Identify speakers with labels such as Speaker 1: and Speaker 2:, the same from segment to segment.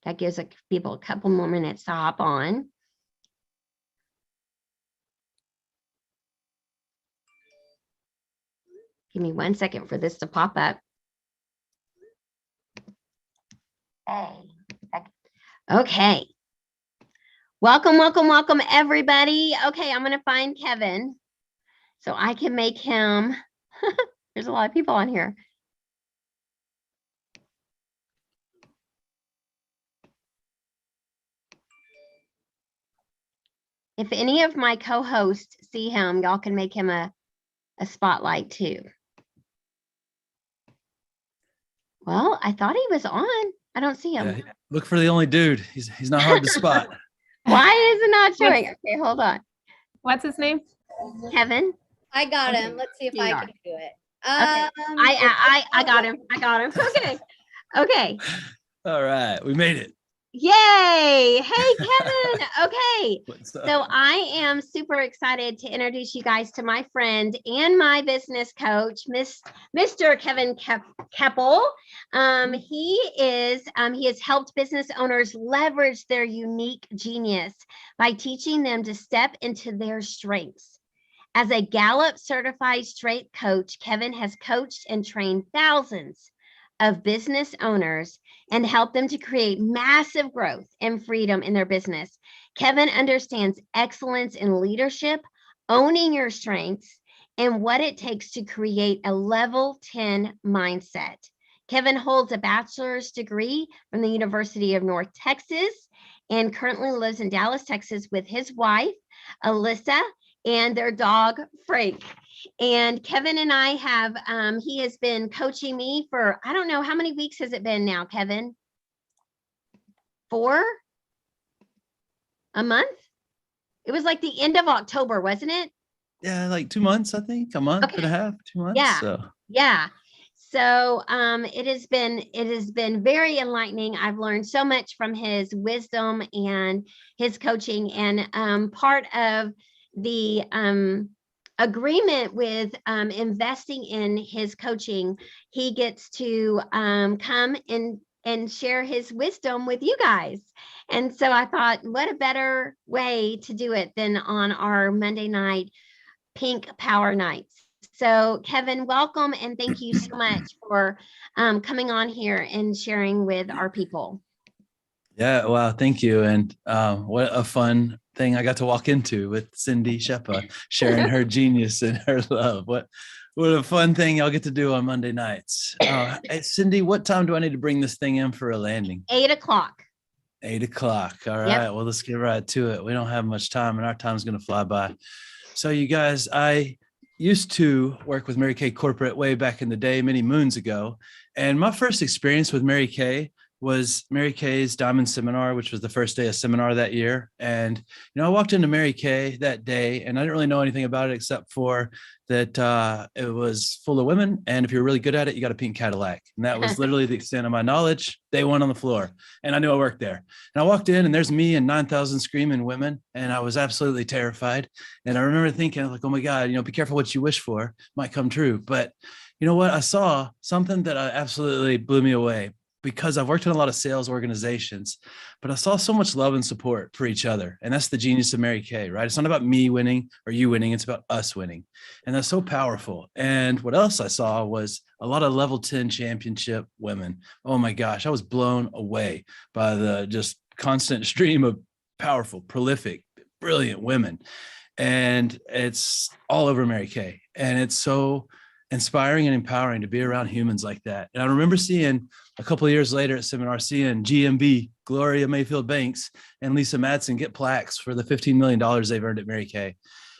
Speaker 1: That gives people a couple more minutes to hop on. Give me 1 second for this to pop up. Okay. Welcome, welcome, welcome, everybody. Okay, I'm going to find Kevin so I can make him. There's a lot of people on here. If any of my co-hosts see him, y'all can make him a spotlight too. Well, I thought he was on. I don't see him.
Speaker 2: Yeah, look for the only dude. He's not hard to spot.
Speaker 1: Why is it not showing? Okay, hold on.
Speaker 3: What's his name?
Speaker 1: Kevin.
Speaker 4: I got him. Let's see if I can do it.
Speaker 1: Okay. I got him. I got him. Okay. Okay.
Speaker 2: All right, we made it.
Speaker 1: Yay. Hey, Kevin. Okay.
Speaker 2: What's up?
Speaker 1: So I am super excited to introduce you guys to my friend and my business coach, Mr. Kevin Keppel. He has helped business owners leverage their unique genius by teaching them to step into their strengths. As a Gallup certified strength coach, Kevin has coached and trained thousands of business owners and help them to create massive growth and freedom in their business. Kevin understands excellence in leadership, owning your strengths, and what it takes to create a level 10 mindset. Kevin holds a bachelor's degree from the University of North Texas and currently lives in Dallas, Texas with his wife, Alyssa, and their dog, Frank. And Kevin and I have, he has been coaching me for, I don't know, how many weeks has it been now, Kevin? 4? A month? It was like the end of October, wasn't it?
Speaker 2: Yeah, like 2 months, I think. A month and a half, 2 months.
Speaker 1: Yeah.
Speaker 2: So.
Speaker 1: Yeah. So it has been very enlightening. I've learned so much from his wisdom and his coaching, and part of the agreement with investing in his coaching, he gets to come and share his wisdom with you guys. And so I thought, what a better way to do it than on our Monday night Pink Power Nights. So Kevin, welcome, and thank you so much for coming on here and sharing with our people.
Speaker 2: Yeah, wow, thank you. And what a fun thing I got to walk into with Cindy Shepa, sharing her genius and her love. What a fun thing y'all get to do on Monday nights. Hey, Cindy, what time do I need to bring this thing in for a landing?
Speaker 1: 8 o'clock.
Speaker 2: 8 o'clock. All right.
Speaker 1: Yep.
Speaker 2: Well, let's get right to it. We don't have much time, and our time's going to fly by. So you guys, I used to work with Mary Kay Corporate way back in the day, many moons ago. And my first experience with Mary Kay was Mary Kay's Diamond Seminar, which was the first day of seminar that year. And, I walked into Mary Kay that day and I didn't really know anything about it except for that it was full of women. And if you're really good at it, you got a pink Cadillac. And that was literally the extent of my knowledge. Day one on the floor. And I knew I worked there. And I walked in and there's me and 9,000 screaming women. And I was absolutely terrified. And I remember thinking like, oh my God, be careful what you wish for, might come true. But you know what? I saw something that absolutely blew me away, because I've worked in a lot of sales organizations, but I saw so much love and support for each other. And that's the genius of Mary Kay, right? It's not about me winning or you winning. It's about us winning. And that's so powerful. And what else I saw was a lot of level 10 championship women. Oh my gosh, I was blown away by the just constant stream of powerful, prolific, brilliant women. And it's all over Mary Kay. And it's so inspiring and empowering to be around humans like that. And I remember seeing a couple of years later at seminar, seeing GMB, Gloria Mayfield Banks, and Lisa Madsen get plaques for the $15 million they've earned at Mary Kay.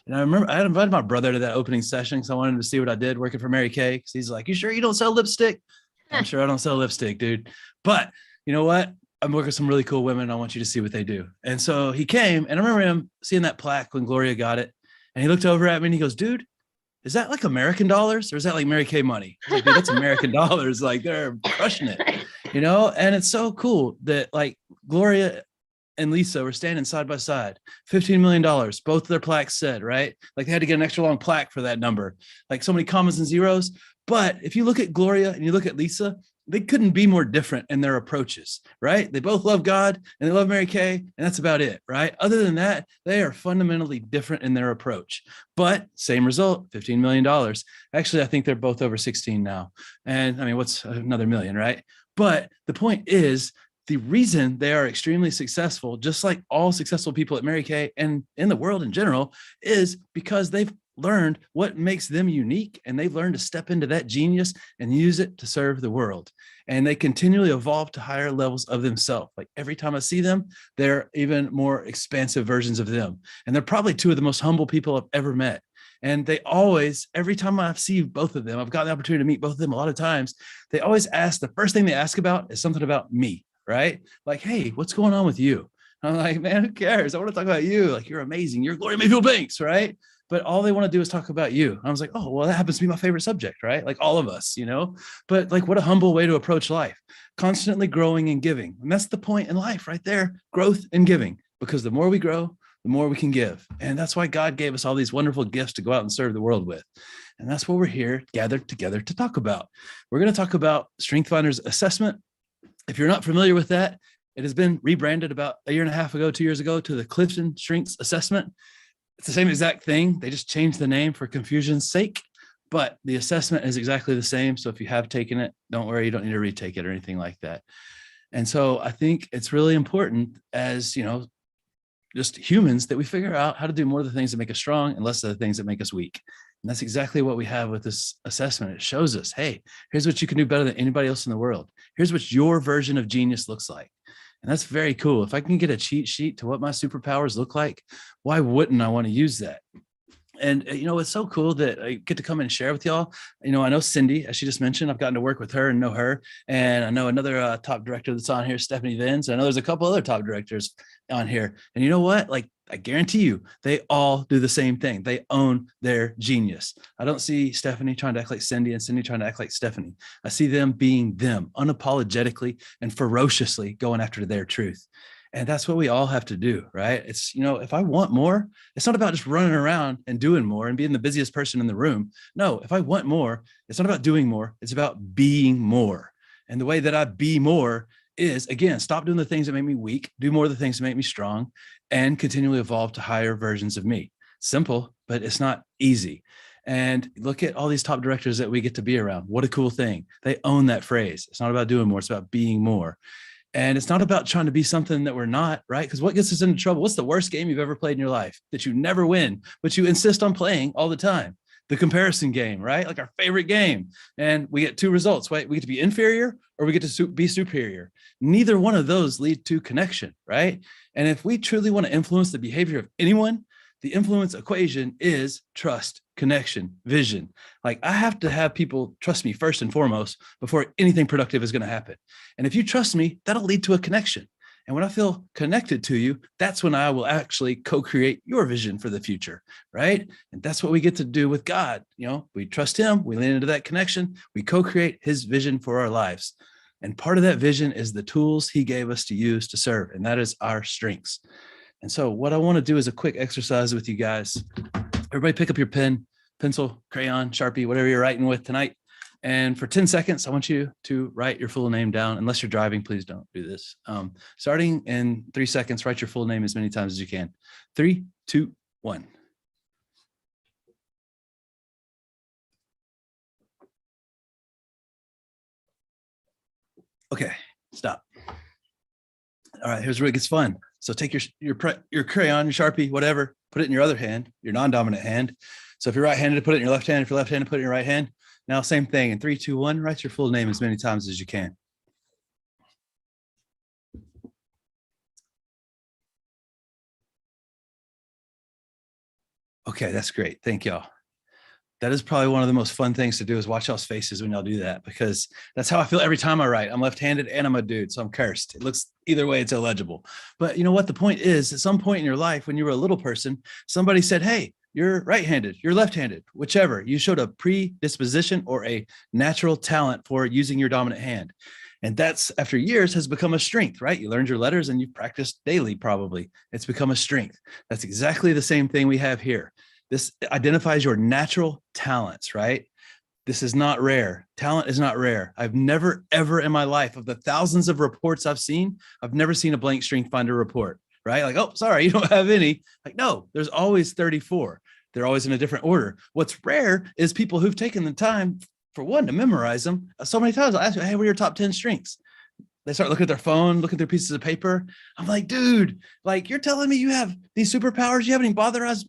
Speaker 2: And I remember I had invited my brother to that opening session because I wanted him to see what I did working for Mary Kay. Because he's like, you sure you don't sell lipstick? I'm sure I don't sell lipstick, dude. But you know what? I'm working with some really cool women. I want you to see what they do. And so he came, and I remember him seeing that plaque when Gloria got it. And he looked over at me and he goes, dude, is that like American dollars or is that like Mary Kay money? Like, dude, that's American dollars. Like they're crushing it, and it's so cool that like Gloria and Lisa were standing side by side, $15 million, both of their plaques said, right? Like they had to get an extra long plaque for that number, like so many commas and zeros. But if you look at Gloria and you look at Lisa, they couldn't be more different in their approaches, right? They both love God and they love Mary Kay, and that's about it, right? Other than that, they are fundamentally different in their approach, but same result, $15 million. Actually, I think they're both over 16 now. And I mean, what's another million, right? But the point is, the reason they are extremely successful, just like all successful people at Mary Kay and in the world in general, is because they've learned what makes them unique, and they've learned to step into that genius and use it to serve the world. And they continually evolve to higher levels of themselves. Like every time I see them, they're even more expansive versions of them. And they're probably two of the most humble people I've ever met. And they always, every time I see both of them, I've got the opportunity to meet both of them a lot of times, they always ask, the first thing they ask about is something about me, right? Like, hey, what's going on with you? I'm like, man, who cares? I want to talk about you. Like, you're amazing. You're Gloria Mayfield Banks, right? But all they want to do is talk about you. I was like, oh, well, that happens to be my favorite subject, right? Like all of us, you know, but like what a humble way to approach life, constantly growing and giving. And that's the point in life right there, growth and giving, because the more we grow, the more we can give. And that's why God gave us all these wonderful gifts to go out and serve the world with. And that's what we're here gathered together to talk about. We're going to talk about StrengthsFinders assessment. If you're not familiar with that, it has been rebranded about a year and a half ago, 2 years ago, to the Clifton Strengths Assessment. It's the same exact thing. They just changed the name for confusion's sake, but the assessment is exactly the same. So if you have taken it, don't worry, you don't need to retake it or anything like that. And so I think it's really important as, you know, just humans, that we figure out how to do more of the things that make us strong and less of the things that make us weak. And that's exactly what we have with this assessment. It shows us, hey, here's what you can do better than anybody else in the world. Here's what your version of genius looks like. And that's very cool. If I can get a cheat sheet to what my superpowers look like, why wouldn't I want to use that? And, you know, it's so cool that I get to come and share with y'all. You know, I know Cindy, as she just mentioned, I've gotten to work with her and know her. And I know another top director that's on here, Stephanie Vins. I know there's a couple other top directors on here. And you know what? Like, I guarantee you, they all do the same thing. They own their genius. I don't see Stephanie trying to act like Cindy and Cindy trying to act like Stephanie. I see them being them, unapologetically and ferociously going after their truth. And that's what we all have to do, right? It's, you know, if I want more, it's not about just running around and doing more and being the busiest person in the room. No, if I want more, it's not about doing more. It's about being more. And the way that I be more is, again, stop doing the things that make me weak, do more of the things that make me strong, and continually evolve to higher versions of me. Simple, but it's not easy. And look at all these top directors that we get to be around. What a cool thing. They own that phrase. It's not about doing more. It's about being more. And it's not about trying to be something that we're not, right? Because what gets us into trouble? What's the worst game you've ever played in your life that you never win, but you insist on playing all the time? The comparison game, right? Like our favorite game. And we get two results, right? We get to be inferior or we get to be superior. Neither one of those lead to connection, right? And if we truly want to influence the behavior of anyone, the influence equation is trust, connection, vision. Like I have to have people trust me first and foremost before anything productive is going to happen. And if you trust me, that'll lead to a connection. And when I feel connected to you, that's when I will actually co-create your vision for the future, right? And that's what we get to do with God. You know, we trust him, we lean into that connection, we co-create his vision for our lives. And part of that vision is the tools he gave us to use to serve, and that is our strengths. And so what I want to do is a quick exercise with you guys. Everybody pick up your pen, pencil, crayon, Sharpie, whatever you're writing with tonight. And for 10 seconds, I want you to write your full name down. Unless you're driving, please don't do this. Starting in 3 seconds, write your full name as many times as you can. 3, 2, 1. Okay, stop. All right, here's where it gets fun. So take your crayon, your Sharpie, whatever, put it in your other hand, your non-dominant hand. So if you're right-handed, put it in your left hand. If you're left-handed, put it in your right hand. Now, same thing. In 3, 2, 1, write your full name as many times as you can. Okay, that's great. Thank y'all. That is probably one of the most fun things to do is watch y'all's faces when y'all do that, because that's how I feel every time I write. I'm left-handed and I'm a dude, so I'm cursed. It looks either way, it's illegible. But you know what? The point is, at some point in your life, when you were a little person, somebody said, hey, you're right-handed, you're left-handed, whichever. You showed a predisposition or a natural talent for using your dominant hand. And that's, after years, has become a strength, right? You learned your letters and you've practiced daily, probably. It's become a strength. That's exactly the same thing we have here. This identifies your natural talents, right? This is not rare. Talent is not rare. I've never, ever in my life, of the thousands of reports I've seen, I've never seen a blank Strength Finder report, right? Like, oh, sorry, you don't have any. Like, no, there's always 34. They're always in a different order. What's rare is people who've taken the time, for one, to memorize them. So many times I'll ask you, hey, what are your top 10 strengths? They start looking at their phone, looking at their pieces of paper. I'm like, dude, like, you're telling me you have these superpowers, you haven't even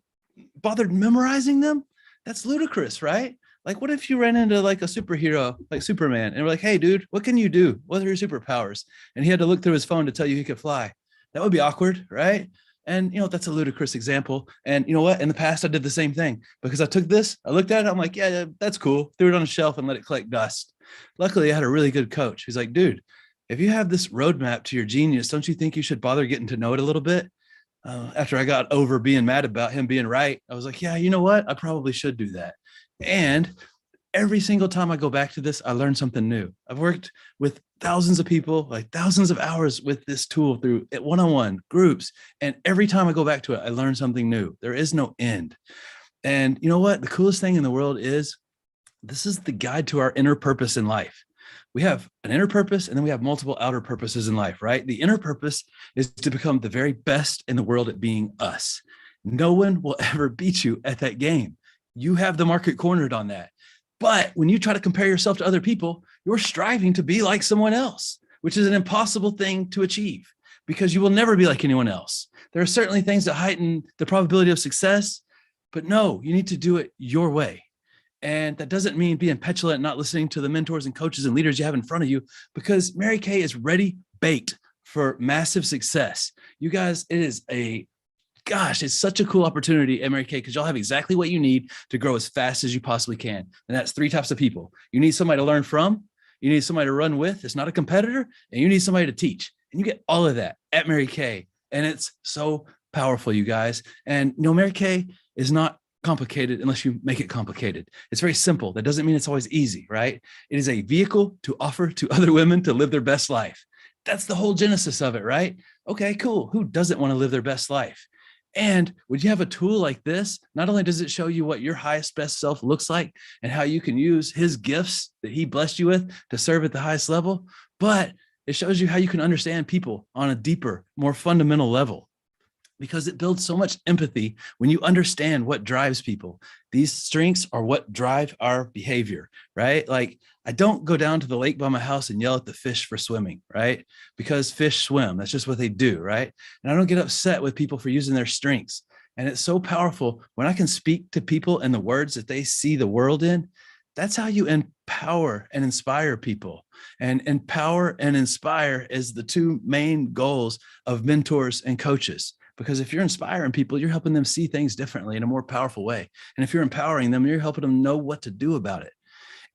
Speaker 2: bothered memorizing them? That's ludicrous, right? Like, what if you ran into like a superhero like Superman and we're like, hey, dude, what can you do? What are your superpowers? And he had to look through his phone to tell you he could fly. That would be awkward, right? And, that's a ludicrous example. And you know what? In the past, I did the same thing because I took this, I looked at it, I'm like, yeah, that's cool. Threw it on a shelf and let it collect dust. Luckily, I had a really good coach. He's like, dude, if you have this roadmap to your genius, don't you think you should bother getting to know it a little bit? After I got over being mad about him being right, I was like, yeah, you know what? I probably should do that. And every single time I go back to this, I learn something new. I've worked with thousands of people, like thousands of hours with this tool through one-on-one groups. And every time I go back to it, I learn something new. There is no end. And you know what? The coolest thing in the world is this is the guide to our inner purpose in life. We have an inner purpose and then we have multiple outer purposes in life, right? The inner purpose is to become the very best in the world at being us. No one will ever beat you at that game. You have the market cornered on that. But when you try to compare yourself to other people, you're striving to be like someone else, which is an impossible thing to achieve because you will never be like anyone else. There are certainly things that heighten the probability of success, but no, you need to do it your way. And that doesn't mean being petulant and not listening to the mentors and coaches and leaders you have in front of you, because Mary Kay is ready, baked for massive success. You guys, it's such a cool opportunity at Mary Kay because y'all have exactly what you need to grow as fast as you possibly can. And that's 3 types of people. You need somebody to learn from, you need somebody to run with, it's not a competitor, and you need somebody to teach. And you get all of that at Mary Kay. And it's so powerful, you guys. And Mary Kay is not complicated unless you make it complicated. It's very simple. That doesn't mean it's always easy, right? It is a vehicle to offer to other women to live their best life. That's the whole genesis of it, right? Okay, cool. Who doesn't want to live their best life? And when you have a tool like this, not only does it show you what your highest best self looks like and how you can use his gifts that he blessed you with to serve at the highest level, but it shows you how you can understand people on a deeper, more fundamental level, because it builds so much empathy when you understand what drives people. These strengths are what drive our behavior, right? Like, I don't go down to the lake by my house and yell at the fish for swimming, right? Because fish swim. That's just what they do, right? And I don't get upset with people for using their strengths. And it's so powerful when I can speak to people in the words that they see the world in. That's how you empower and inspire people. And empower and inspire is the 2 main goals of mentors and coaches. Because if you're inspiring people, you're helping them see things differently in a more powerful way. And if you're empowering them, you're helping them know what to do about it.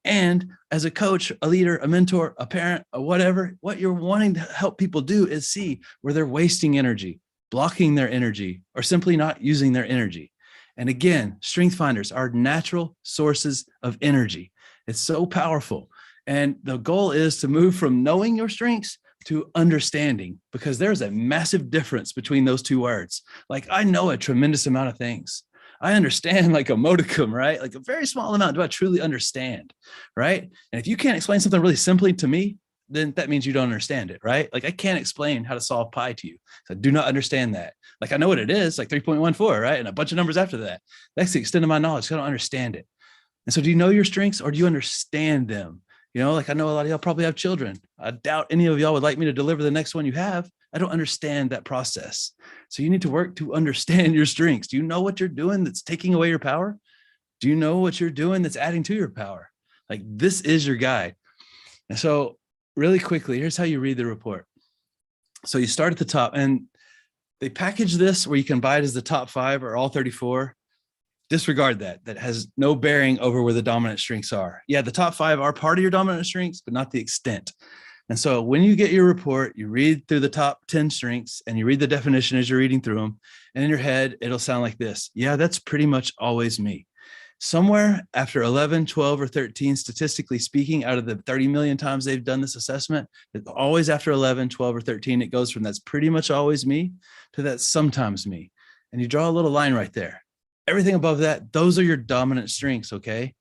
Speaker 2: And as a coach, a leader, a mentor, a parent, or whatever, what you're wanting to help people do is see where they're wasting energy, blocking their energy, or simply not using their energy. And again, strength finders are natural sources of energy. It's so powerful. And the goal is to move from knowing your strengths to understanding, because there's a massive difference between those 2 words. Like, I know a tremendous amount of things. I understand like a modicum, right? Like a very small amount. Do I truly understand, right? And if you can't explain something really simply to me, then that means you don't understand it, right? Like, I can't explain how to solve pi to you. So I do not understand that. Like, I know what it is, like 3.14, right? And a bunch of numbers after that. That's the extent of my knowledge. I don't understand it. And so do you know your strengths or do you understand them? Like, I know a lot of y'all probably have children. I doubt any of y'all would like me to deliver the next one you have. I don't understand that process. So you need to work to understand your strengths. Do you know what you're doing that's taking away your power? Do you know what you're doing that's adding to your power? Like, this is your guide. And so really quickly, here's how you read the report. So you start at the top, and they package this where you can buy it as the top 5 or all 34. Disregard that. That has no bearing over where the dominant strengths are. Yeah, the top 5 are part of your dominant strengths, but not the extent. And so when you get your report, you read through the top 10 strengths and you read the definition as you're reading through them. And in your head, it'll sound like this. Yeah, that's pretty much always me. Somewhere after 11, 12, or 13, statistically speaking, out of the 30 million times they've done this assessment, it's always after 11, 12, or 13, it goes from that's pretty much always me to that's sometimes me. And you draw a little line right there. Everything above that, those are your dominant strengths, okay?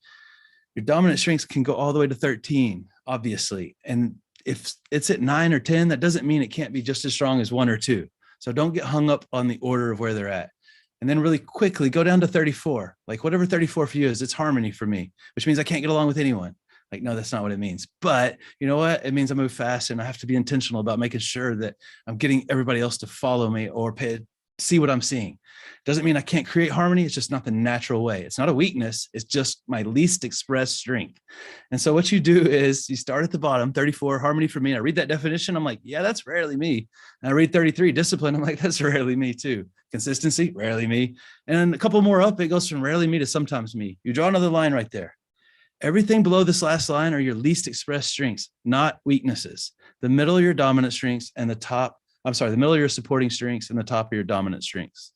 Speaker 2: Your dominant strengths can go all the way to 13, obviously. And if it's at 9 or 10, that doesn't mean it can't be just as strong as 1 or 2. So don't get hung up on the order of where they're at. And then really quickly go down to 34. Like whatever 34 for you is, it's harmony for me, which means I can't get along with anyone. Like, no, that's not what it means. But you know what? It means I move fast and I have to be intentional about making sure that I'm getting everybody else to follow me or see what I'm seeing. Doesn't mean I can't create harmony. It's just not the natural way. It's not a weakness. It's just my least expressed strength. And so what you do is you start at the bottom, 34, harmony for me. And I read that definition. I'm like, yeah, that's rarely me. And I read 33, discipline. I'm like, that's rarely me too. Consistency, rarely me. And a couple more up, it goes from rarely me to sometimes me. You draw another line right there. Everything below this last line are your least expressed strengths, not weaknesses. The middle are your dominant strengths and the middle are your supporting strengths and the top are your dominant strengths.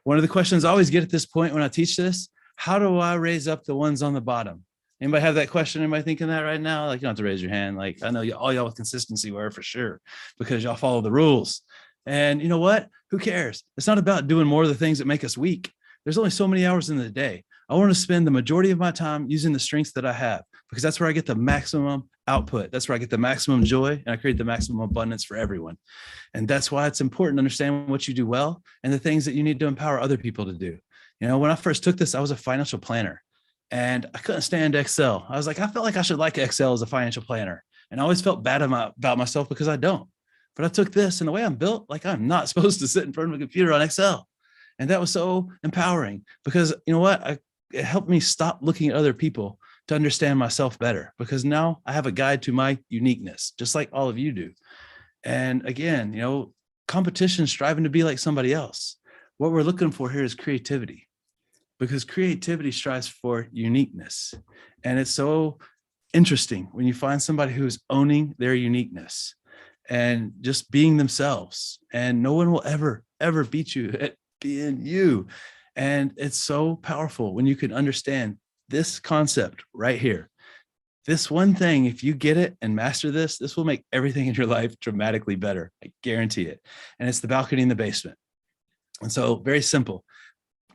Speaker 2: One of the questions I always get at this point when I teach this, how do I raise up the ones on the bottom? Anybody have that question? Anybody thinking that right now? Like, you don't have to raise your hand. Like, I know all y'all with consistency were for sure, because y'all follow the rules. And you know what? Who cares? It's not about doing more of the things that make us weak. There's only so many hours in the day. I want to spend the majority of my time using the strengths that I have, because that's where I get the maximum output. That's where I get the maximum joy, and I create the maximum abundance for everyone. And that's why it's important to understand what you do well and the things that you need to empower other people to do. You know, when I first took this, I was a financial planner and I couldn't stand Excel. I was like, I felt like I should like Excel as a financial planner. And I always felt bad about myself because I don't. But I took this, and the way I'm built, like I'm not supposed to sit in front of a computer on Excel. And that was so empowering, because you know what? It helped me stop looking at other people to understand myself better, because now I have a guide to my uniqueness, just like all of you do. And again, you know, competition, striving to be like somebody else. What we're looking for here is creativity, because creativity strives for uniqueness. And it's so interesting when you find somebody who's owning their uniqueness and just being themselves, and no one will ever beat you at being you. And it's so powerful when you can understand this concept right here. This one thing, if you get it and master this, this will make everything in your life dramatically better. I guarantee it. And it's the balcony in the basement. And so very simple.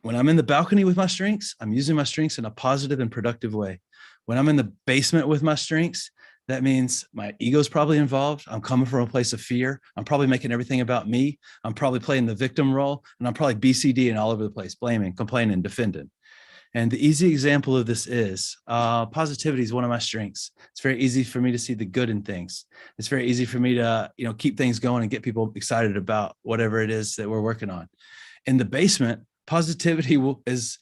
Speaker 2: When I'm in the balcony with my strengths, I'm using my strengths in a positive and productive way. When I'm in the basement with my strengths, that means my ego's probably involved. I'm coming from a place of fear. I'm probably making everything about me. I'm probably playing the victim role, and I'm probably BCDing all over the place, blaming, complaining, defending. And the easy example of this is positivity is one of my strengths. It's very easy for me to see the good in things. It's very easy for me to, you know, keep things going and get people excited about whatever it is that we're working on. In the basement, positivity has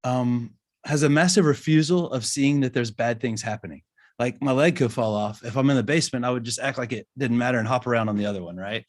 Speaker 2: a massive refusal of seeing that there's bad things happening. Like my leg could fall off. If I'm in the basement, I would just act like it didn't matter and hop around on the other one, right?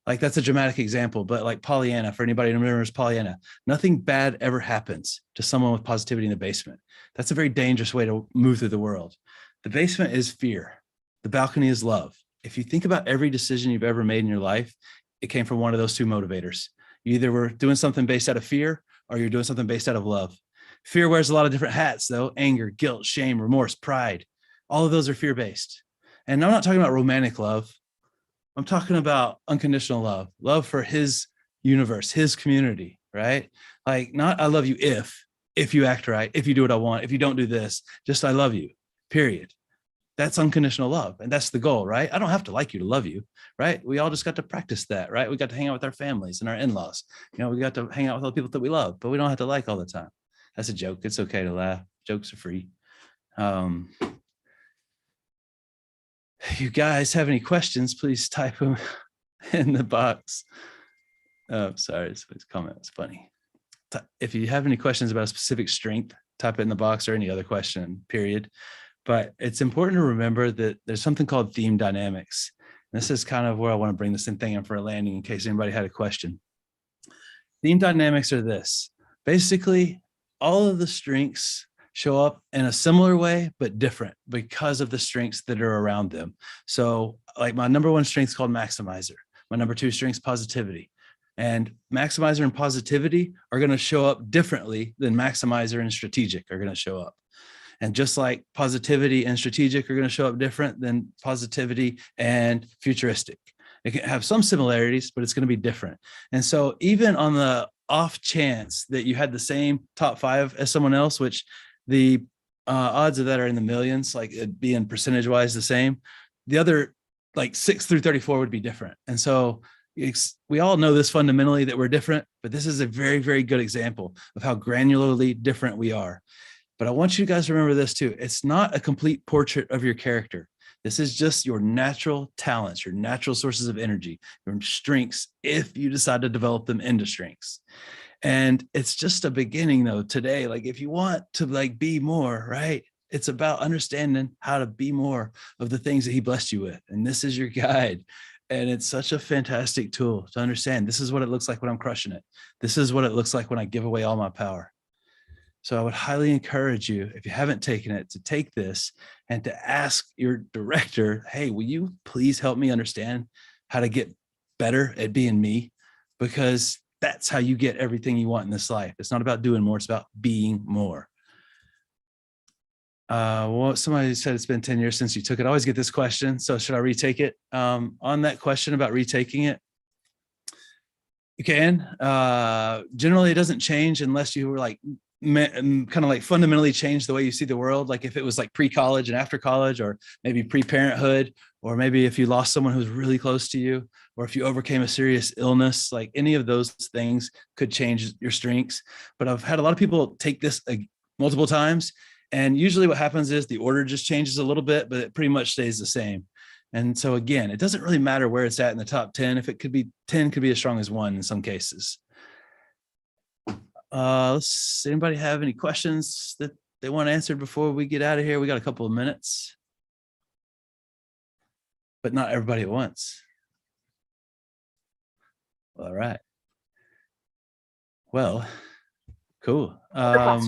Speaker 2: Like that's a dramatic example, but like Pollyanna, for anybody who remembers Pollyanna, nothing bad ever happens to someone with positivity in the basement. That's a very dangerous way to move through the world. The basement is fear. The balcony is love. If you think about every decision you've ever made in your life, it came from one of those two motivators. You either were doing something based out of fear or you're doing something based out of love. Fear wears a lot of different hats though: anger, guilt, shame, remorse, pride. All of those are fear-based. And I'm not talking about romantic love. I'm talking about unconditional love, love for his universe, his community, right? Like not I love you if you act right, if you do what I want, if you don't do this, just I love you, period. That's unconditional love. And that's the goal, right? I don't have to like you to love you, right? We all just got to practice that, right? We got to hang out with our families and our in-laws. You know, we got to hang out with all the people that we love, but we don't have to like all the time. That's a joke. It's okay to laugh. Jokes are free. You guys have any questions, please type them in the box. Oh, sorry, somebody's comment was funny. If you have any questions about a specific strength, type it in the box, or any other question, period. But it's important to remember that there's something called theme dynamics. And this is kind of where I want to bring this thing in for a landing in case anybody had a question. Theme dynamics are this. Basically, all of the strengths show up in a similar way, but different because of the strengths that are around them. So like my number one strength is called maximizer. My number two strength is positivity. And maximizer and positivity are going to show up differently than maximizer and strategic are going to show up. And just like positivity and strategic are going to show up different than positivity and futuristic. It can have some similarities, but it's going to be different. And so even on the off chance that you had the same top 5 as someone else, which the odds of that are in the millions, like it being percentage wise the same. The other, like 6 through 34 would be different. And so we all know this fundamentally, that we're different, but this is a very, very good example of how granularly different we are. But I want you guys to remember this too. It's not a complete portrait of your character. This is just your natural talents, your natural sources of energy, your strengths, if you decide to develop them into strengths. And it's just a beginning though today. Like if you want to like be more, right? It's about understanding how to be more of the things that he blessed you with. And this is your guide. And it's such a fantastic tool to understand. This is what it looks like when I'm crushing it. This is what it looks like when I give away all my power. So I would highly encourage you, if you haven't taken it, to take this and to ask your director, hey, will you please help me understand how to get better at being me? Because that's how you get everything you want in this life. It's not about doing more, it's about being more. Well, somebody said it's been 10 years since you took it. I always get this question. So should I retake it? On that question about retaking it, you can. Generally, it doesn't change unless you were like kind of like fundamentally change the way you see the world. Like if it was like pre-college and after college, or maybe pre-parenthood, or maybe if you lost someone who's really close to you, or if you overcame a serious illness, like any of those things could change your strengths. But I've had a lot of people take this multiple times. And usually what happens is the order just changes a little bit, but it pretty much stays the same. And so again, it doesn't really matter where it's at in the top 10. If it could be 10, could be as strong as 1 in some cases. Anybody have any questions that they want answered before we get out of here? We got a couple of minutes, but not everybody at once. All right. Well, cool.
Speaker 3: I'll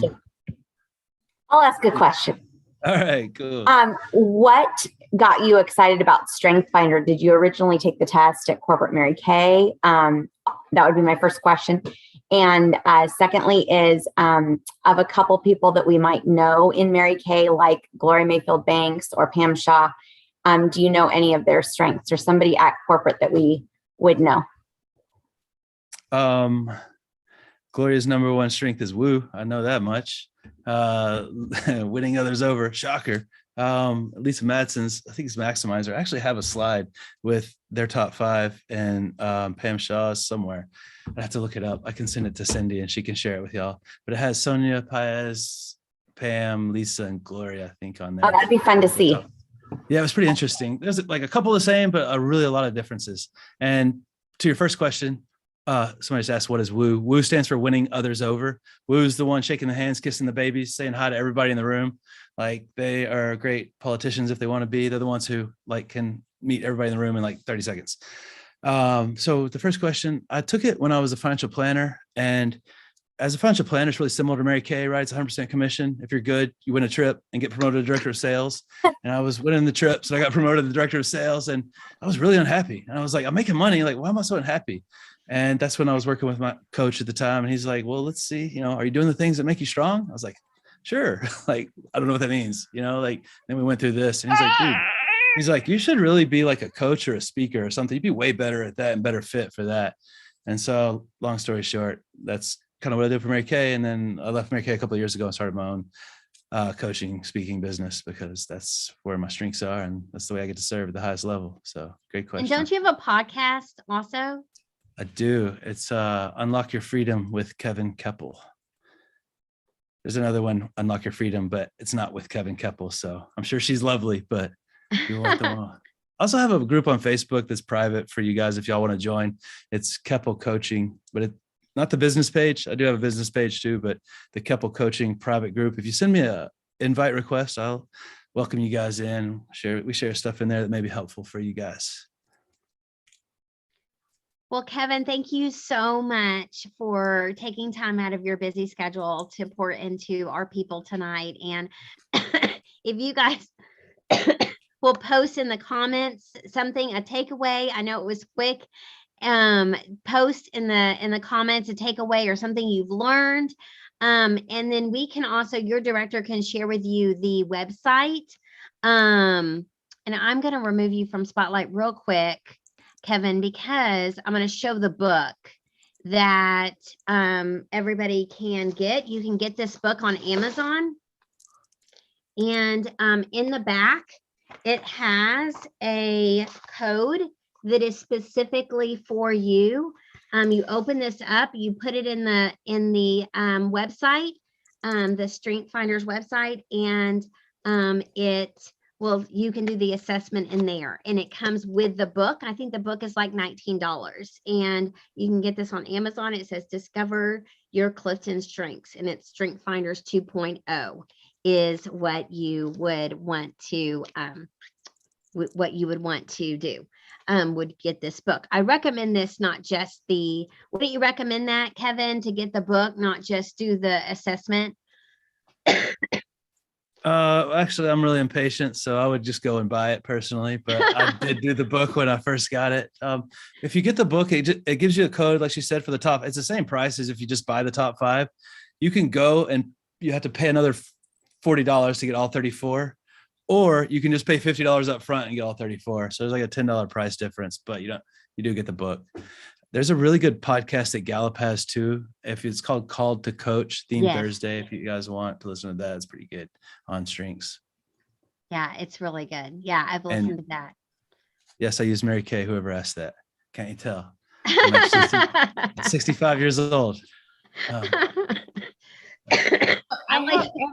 Speaker 3: ask a question.
Speaker 2: All right, cool.
Speaker 3: What got you excited about StrengthsFinder? Did you originally take the test at Corporate Mary Kay? That would be my first question. And secondly is of a couple people that we might know in Mary Kay, like Gloria Mayfield Banks or Pam Shaw. Do you know any of their strengths, or somebody at corporate that we would know?
Speaker 2: Gloria's number one strength is woo. I know that much. Winning others over, shocker. Lisa Madsen's, I think it's Maximizer. I actually have a slide with their top 5 and Pam Shaw's somewhere. I have to look it up. I can send it to Cindy and she can share it with y'all. But it has Sonia, Paez, Pam, Lisa, and Gloria, I think, on there.
Speaker 3: Oh, that'd be fun to see.
Speaker 2: Yeah, it was pretty interesting. There's like a couple of the same, but really a lot of differences. And to your first question, somebody just asked, what is woo? Woo stands for winning others over. Woo's the one shaking the hands, kissing the babies, saying hi to everybody in the room. Like they are great politicians if they want to be. They're the ones who like can meet everybody in the room in like 30 seconds. So the first question, I took it when I was a financial planner, and as a financial planner, it's really similar to Mary Kay, right? It's 100% commission. If you're good, you win a trip and get promoted to director of sales. And I was winning the trips, and I got promoted to the director of sales, and I was really unhappy. And I was like, I'm making money. Like, why am I so unhappy? And that's when I was working with my coach at the time. And he's like, well, let's see, are you doing the things that make you strong? I was like, sure. Like, I don't know what that means, like, then we went through this, and he's like, dude, he's like, you should really be like a coach or a speaker or something. You'd be way better at that and better fit for that. And so long story short, that's kind of what I did for Mary Kay. And then I left Mary Kay a couple of years ago and started my own coaching, speaking business, because that's where my strengths are. And that's the way I get to serve at the highest level. So great question.
Speaker 1: And don't you have a podcast also?
Speaker 2: I do. It's Unlock Your Freedom with Kevin Keppel. There's another one, Unlock Your Freedom, but it's not with Kevin Keppel. So I'm sure she's lovely, but you want the one. I also have a group on Facebook that's private for you guys if y'all want to join. It's Keppel Coaching, but it's not the business page. I do have a business page too, but the Keppel Coaching private group. If you send me a invite request, I'll welcome you guys in. We share stuff in there that may be helpful for you guys.
Speaker 1: Well, Kevin, thank you so much for taking time out of your busy schedule to pour into our people tonight. And if you guys will post in the comments something, a takeaway, I know it was quick, post in the comments a takeaway or something you've learned. And then we can also, your director can share with you the website. And I'm going to remove you from Spotlight real quick, Kevin, because I'm going to show the book that everybody can get. You can get this book on Amazon. And in the back, it has a code that is specifically for you. You open this up, you put it in the website, the Strength Finders website, and you can do the assessment in there, and it comes with the book. I think the book is like $19, and you can get this on Amazon. It says Discover Your Clifton Strengths, and it's Strength Finders 2.0 is what you would want to do. Would get this book. I recommend this, not just wouldn't you recommend that, Kevin, to get the book, not just do the assessment?
Speaker 2: Actually, I'm really impatient, so I would just go and buy it personally. But I did do the book when I first got it. If you get the book, it gives you a code, like she said, for the top. It's the same price as if you just buy the top 5. You can go and you have to pay another $40 to get all 34, or you can just pay $50 up front and get all 34. So there's like a $10 price difference, but you do get the book. There's a really good podcast that Gallup has too. If it's called Called to Coach Theme
Speaker 1: Yes.
Speaker 2: Thursday, if you guys want to listen to that, it's pretty good on strengths.
Speaker 1: Yeah, it's really good. Yeah, I've listened to that.
Speaker 2: Yes, I use Mary Kay, whoever asked that. Can't you tell? I'm like 65 years old.
Speaker 5: I have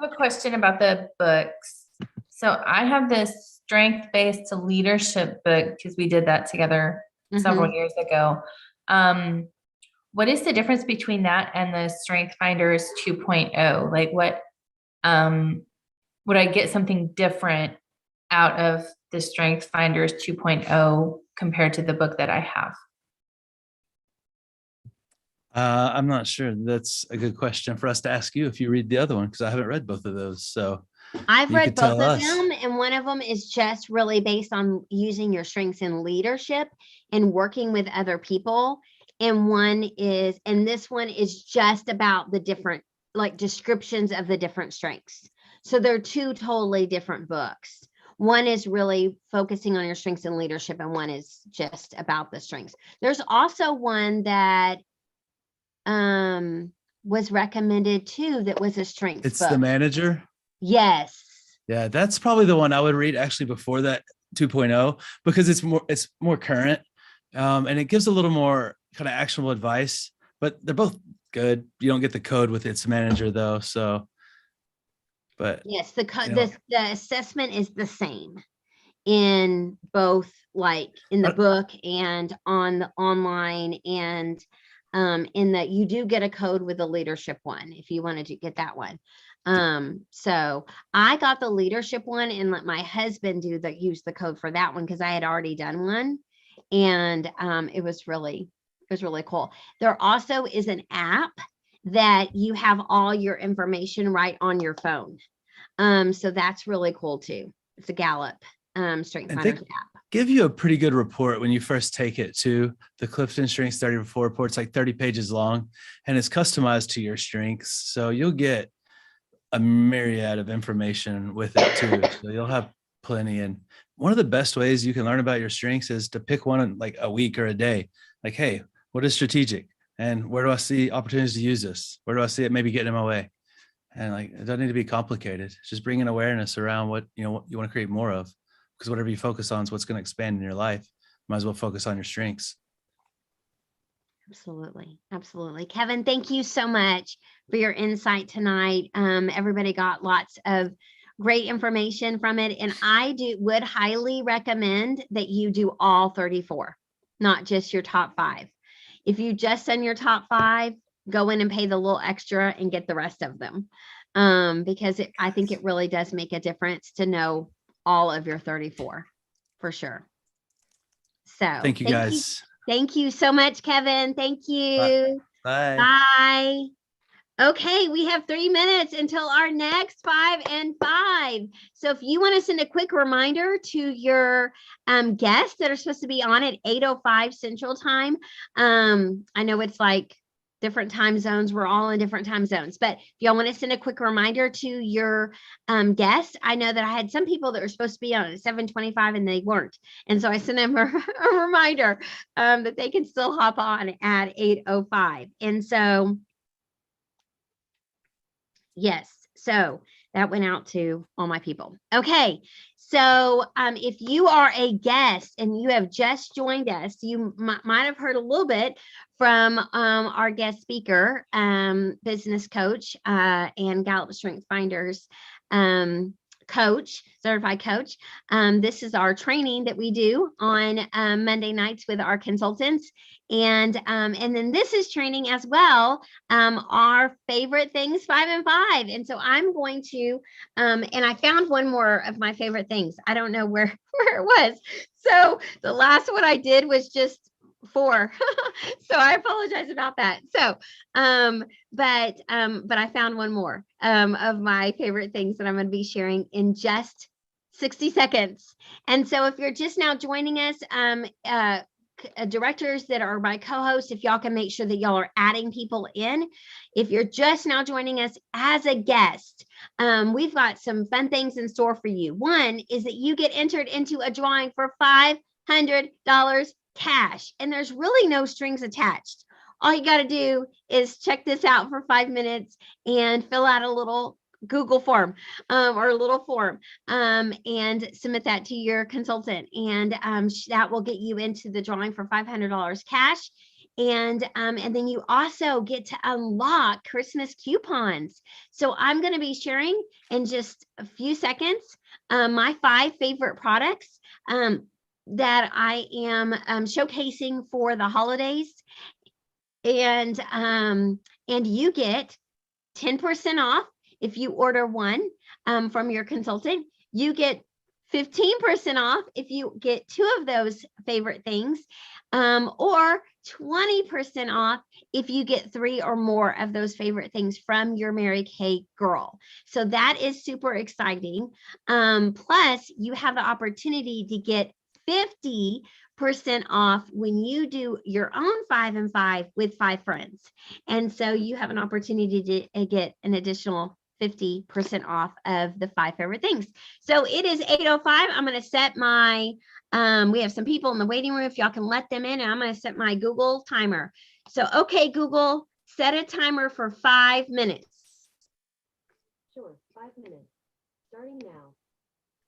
Speaker 5: a question about the books. So I have this strength-based to leadership book because we did that together several years ago. What is the difference between that and the Strength Finders 2.0? Like what, would I get something different out of the Strength Finders 2.0 compared to the book that I have?
Speaker 2: I'm not sure. That's a good question for us to ask you if you read the other one, because I haven't read both of those. So
Speaker 1: I've
Speaker 2: you
Speaker 1: read
Speaker 2: could
Speaker 1: both
Speaker 2: tell
Speaker 1: of
Speaker 2: us.
Speaker 1: them, and one of them is just really based on using your strengths in leadership and working with other people. And this one is just about the different, like, descriptions of the different strengths. So they're two totally different books. One is really focusing on your strengths in leadership, and one is just about the strengths. There's also one that was recommended too, that was a strengths
Speaker 2: It's
Speaker 1: book.
Speaker 2: The Manager.
Speaker 1: Yes.
Speaker 2: Yeah, that's probably the one I would read actually before that 2.0, because it's more current, and it gives a little more kind of actionable advice. But they're both good. You don't get the code with It's Manager though. So, but
Speaker 1: Yes, the
Speaker 2: you know.
Speaker 1: the assessment is the same in both, like in the book and on the online, and in that you do get a code with the leadership one if you wanted to get that one. So I got the leadership one and let my husband use the code for that one because I had already done one, and it was really cool. There also is an app that you have all your information right on your phone. So that's really cool too. It's a Gallup Strength
Speaker 2: And
Speaker 1: Finders
Speaker 2: they
Speaker 1: app.
Speaker 2: give you a pretty good report when you first take it too. The Clifton Strengths 34 report's like 30 pages long, and it's customized to your strengths. So you'll get a myriad of information with it too. So you'll have plenty. And one of the best ways you can learn about your strengths is to pick one in like a week or a day. Like, hey, what is strategic? And where do I see opportunities to use this? Where do I see it maybe getting in my way? And like, it doesn't need to be complicated. It's just bringing awareness around what you want to create more of, because whatever you focus on is what's going to expand in your life. Might as well focus on your strengths.
Speaker 1: Absolutely. Absolutely. Kevin, thank you so much for your insight tonight. Everybody got lots of great information from it. And I would highly recommend that you do all 34, not just your top 5. If you just send your top 5, go in and pay the little extra and get the rest of them. Because I think it really does make a difference to know all of your 34 for sure. So
Speaker 2: Thank you guys.
Speaker 1: Thank you so much, Kevin. Thank you.
Speaker 2: Bye.
Speaker 1: Bye. Okay, we have 3 minutes until our next 5 and 5. So if you want to send a quick reminder to your guests that are supposed to be on at 8:05 Central Time. I know it's like different time zones. We're all in different time zones, but if y'all want to send a quick reminder to your guests, I know that I had some people that were supposed to be on at 7:25 and they weren't. And so I sent them a reminder that they can still hop on at 8:05. And so, yes, so that went out to all my people. Okay. So if you are a guest and you have just joined us, you might have heard a little bit from our guest speaker, business coach and Gallup Strength Finders coach, certified coach. This is our training that we do on Monday nights with our consultants. And then this is training as well, our favorite things 5 and 5. And so I'm going to, and I found one more of my favorite things. I don't know where it was. So the last one I did was just 4. So I apologize about that. So, but I found one more of my favorite things that I'm going to be sharing in just 60 seconds. And so if you're just now joining us, directors that are my co-hosts, if y'all can make sure that y'all are adding people in. If you're just now joining us as a guest, we've got some fun things in store for you. One is that you get entered into a drawing for $500 cash, and there's really no strings attached. All you got to do is check this out for 5 minutes and fill out a little Google form or a little form and submit that to your consultant, and that will get you into the drawing for $500 cash. And then you also get to unlock Christmas coupons. So I'm going to be sharing in just a few seconds my 5 favorite products that I am showcasing for the holidays, and you get 10% off if you order one from your consultant. You get 15% off if you get 2 of those favorite things, or 20% off if you get 3 or more of those favorite things from your Mary Kay girl. So that is super exciting. Plus, you have the opportunity to get 50% off when you do your own 5 and 5 with 5 friends. And so you have an opportunity to get an additional 50% off of the 5 favorite things. So it is 8:05. I'm going to set my, we have some people in the waiting room. If y'all can let them in, and I'm going to set my Google timer. So, okay, Google, set a timer for 5 minutes.
Speaker 3: Sure, 5 minutes, starting now.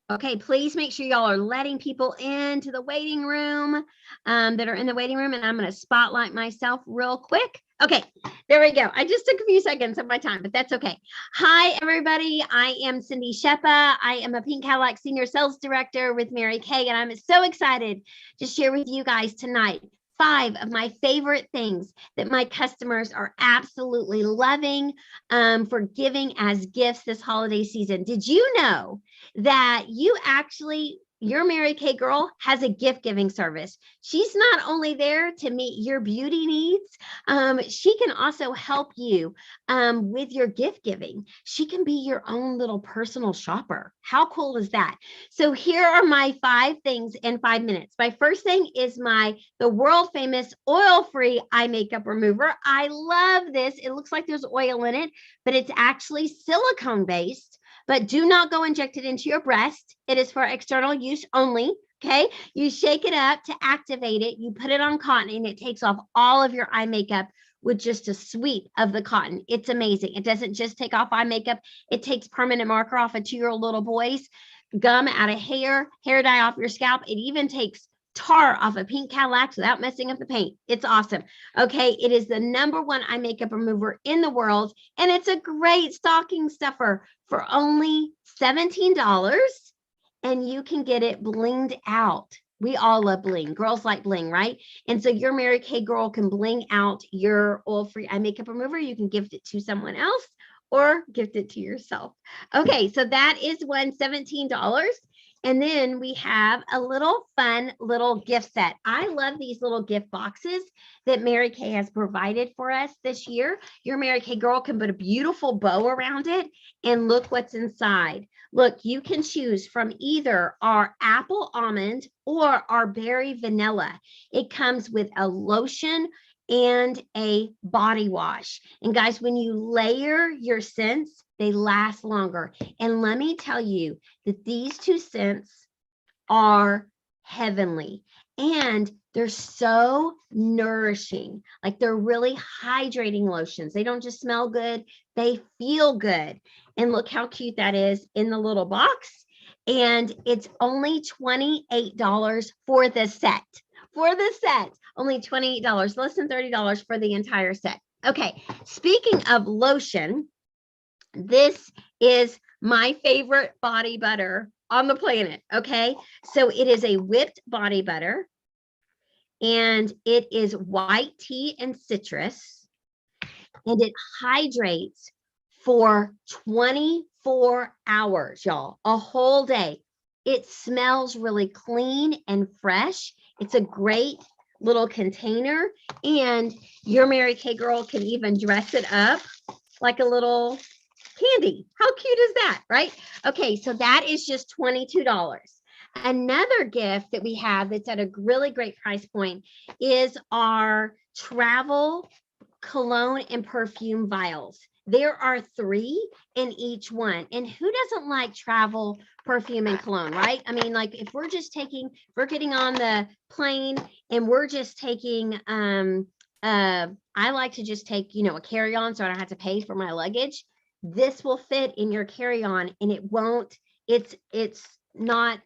Speaker 1: Okay, please make sure y'all are letting people into the waiting room that are in the waiting room, and I'm going to spotlight myself real quick. Okay, there we go. I just took a few seconds of my time, but that's okay. Hi, everybody. I am Cindy Shepa. I am a Pink Cadillac Senior Sales Director with Mary Kay, and I'm so excited to share with you guys tonight 5 of my favorite things that my customers are absolutely loving for giving as gifts this holiday season. Did you know that your Mary Kay girl has a gift giving service? She's not only there to meet your beauty needs, she can also help you with your gift giving. She can be your own little personal shopper. How cool is that? So here are my 5 things in 5 minutes. My first thing is the world famous oil-free eye makeup remover. I love this. It looks like there's oil in it, but it's actually silicone based. But do not go inject it into your breast. It is for external use only. Okay. You shake it up to activate it. You put it on cotton, and it takes off all of your eye makeup with just a sweep of the cotton. It's amazing. It doesn't just take off eye makeup. It takes permanent marker off of 2-year-old little boys, gum out of hair dye off your scalp. It even takes tar off of Pink Cadillacs without messing up the paint. It's awesome. Okay. It is the #1 eye makeup remover in the world. And it's a great stocking stuffer for only $17. And you can get it blinged out. We all love bling. Girls like bling, right? And so your Mary Kay girl can bling out your oil-free eye makeup remover. You can gift it to someone else or gift it to yourself. Okay. So that is $17. And then we have a little fun little gift set. I love these little gift boxes that Mary Kay has provided for us this year. Your Mary Kay girl can put a beautiful bow around it, and look what's inside. Look, you can choose from either our apple almond or our berry vanilla. It comes with a lotion and a body wash. And guys, when you layer your scents, they last longer. And let me tell you that these 2 scents are heavenly. and they're so nourishing. Like they're really hydrating lotions. They don't just smell good, they feel good. And look how cute that is in the little box. And it's only $28 for the set. For the set, only $28, less than $30 for the entire set. Okay, speaking of lotion, this is my favorite body butter on the planet. Okay, so it is a whipped body butter, and it is white tea and citrus, and it hydrates for 24 hours, y'all, a whole day. It smells really clean and fresh. It's a great little container, and your Mary Kay girl can even dress it up like a little candy. How cute is that, right? Okay, so that is just $22. Another gift that we have that's at a really great price point is our travel cologne and perfume vials. There are 3 in each one. And who doesn't like travel perfume and cologne, right? I mean, like if we're getting on the plane and we're just taking, I like to just take, a carry-on so I don't have to pay for my luggage. This will fit in your carry-on, and it won't, it's not,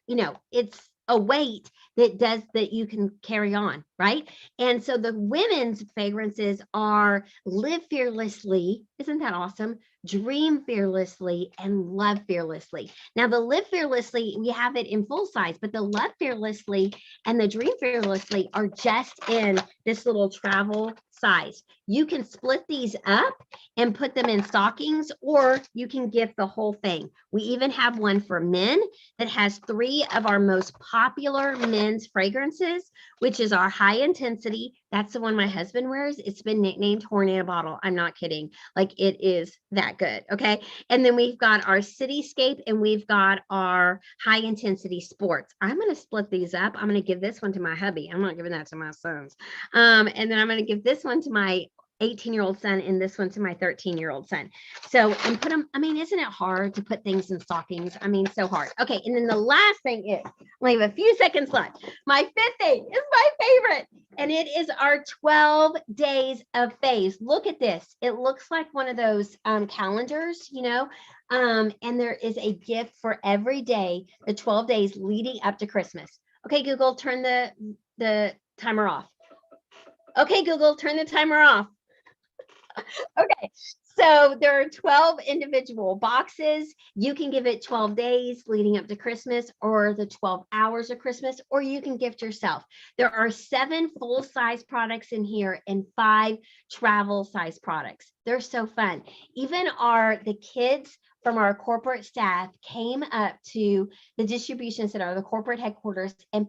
Speaker 1: it's a weight that you can carry on, right? And so the women's fragrances are Live Fearlessly. Isn't that awesome? Dream Fearlessly and Love Fearlessly. Now the Live Fearlessly, we have it in full size, but the Love Fearlessly and the Dream Fearlessly are just in this little travel size. You can split these up and put them in stockings, or you can gift the whole thing. We even have one for men that has 3 of our most popular men's fragrances, which is our High Intensity. That's the one my husband wears. It's been nicknamed Tornado Bottle. I'm not kidding. Like it is that good. Okay. And then we've got our Cityscape, and we've got our High Intensity Sports. I'm going to split these up. I'm going to give this one to my hubby. I'm not giving that to my sons. And then I'm going to give this one to my 18-year-old son and this one to my 13-year-old son. So, and put them, I mean, isn't it hard to put things in stockings? I mean, so hard. Okay. And then the last thing is, we have a few seconds left. My 5th thing is my favorite, and it is our 12 days of phase. Look at this. It looks like one of those calendars, and there is a gift for every day, the 12 days leading up to Christmas. Okay, Google, turn the timer off. Okay, Google, turn the timer off. Okay, so there are 12 individual boxes. You can give it 12 days leading up to Christmas, or the 12 hours of Christmas, or you can gift yourself. There are 7 full-size products in here and 5 travel-size products. They're so fun. Even the kids from our corporate staff came up to the distribution center, the corporate headquarters, and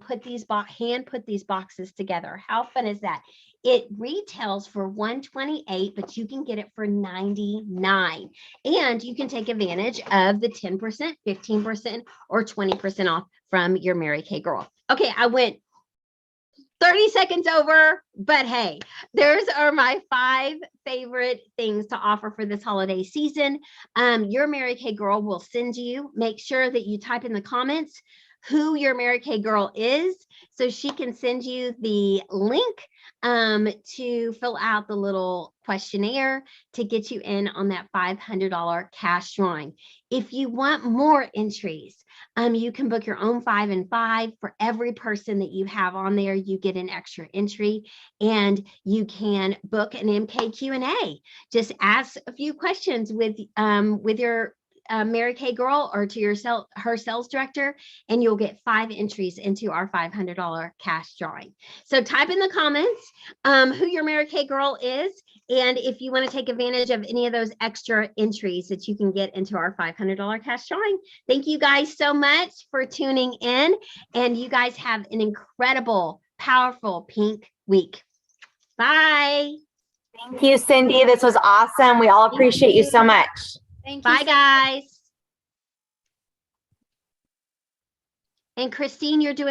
Speaker 1: hand put these boxes together. How fun is that? It retails for $128, but you can get it for $99. And you can take advantage of the 10%, 15%, or 20% off from your Mary Kay girl. Okay, I went 30 seconds over, but hey, those are my 5 favorite things to offer for this holiday season. Your Mary Kay girl will send you, make sure that you type in the comments who your Mary Kay girl is, so she can send you the link to fill out the little questionnaire to get you in on that $500 cash drawing. If you want more entries, you can book your own 5 and 5. For every person that you have on there, you get an extra entry, and you can book an MK Q&A. Just ask a few questions with your Mary Kay girl or to her sales director, and you'll get 5 entries into our $500 cash drawing. So type in the comments who your Mary Kay girl is, and if you want to take advantage of any of those extra entries that you can get into our $500 cash drawing. Thank you guys so much for tuning in, and you guys have an incredible, powerful pink week. Bye.
Speaker 3: Thank you, Cindy. This was awesome. We all appreciate you so much.
Speaker 4: Thank you.
Speaker 1: Bye, guys. And Christine, you're doing